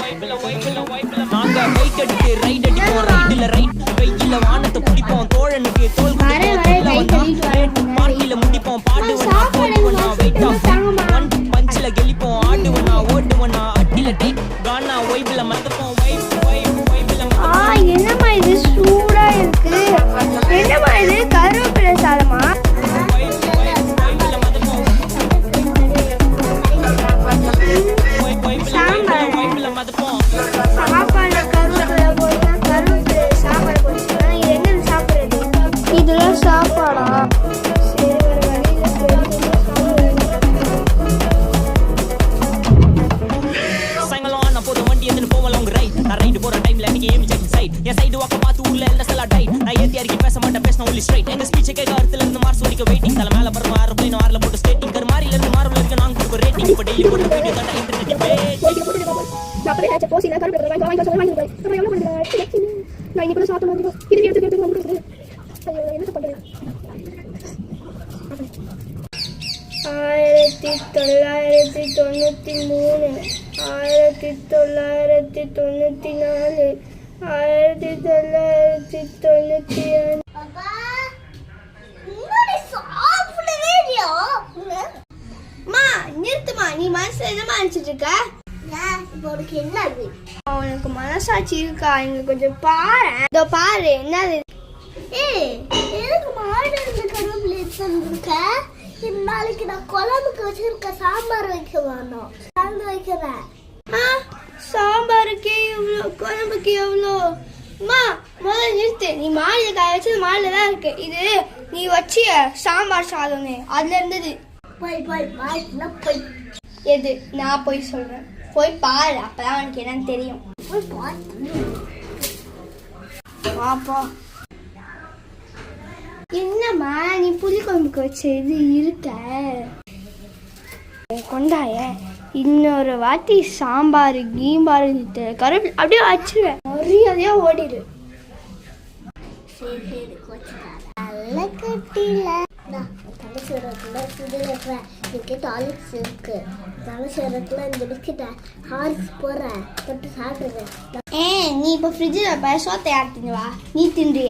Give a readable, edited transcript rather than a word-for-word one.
நாங்க பைக் எடுத்து ரைட் அடிப்போம் ரைட்ல ரைட் வெயில வானத்தை பிடிப்போம் தோழனுக்கு தோல் பார்ட்டில முடிப்போம் பாடுவனா போடுவனா வெயிட் ஆஃப் ஒன் பஞ்சில கெளிப்போம் ஆடுவனா ஓடுவனா அட்டில டைட் கானா வைப்ல மதப்போம் வைப்ல என்னமா இது சூடா இருக்கு என்னமா இது கருவேப்பிலை சாதமா நீ மனசுல என்னமா நினைச்சிட்டு இருக்க? உனக்கு மனசாட்சி இருக்கா? இங்க கொஞ்சம் பாரு. இதோ பாரு என்னது. நாளைக்கு நான் குழம்புக்கு வச்சிருக்க சாம்பார் வைக்க வேணும் வைக்கிறேன். சாம்பாருக்கு எவ்வளோ, குழம்புக்கு எவ்வளோ? முதல்ல நிறுத்து. நீ மாலையில காய வச்சது மாலையில தான் இருக்கு. இது நீ வச்சிய சாம்பார் சாதம் அதுல இருந்தது. எது? நான் போய் சொல்றேன். போய் பாரு, அப்பதான் உனக்கு என்னன்னு தெரியும். பாப்பா என்னம்மா நீ புளி குழம்புக்கு வச்ச இது இருக்க கொண்டாய இன்னொரு வாட்டி சாம்பார் கீம்பாரு கருவேப்பிலை அப்படியே வச்சிருவேன். மரியாதையா ஓடிடு. நீ இப்ப ஃப்ரிட்ஜில் சோத்தை யார் தின்னுவா? நீ தின்று.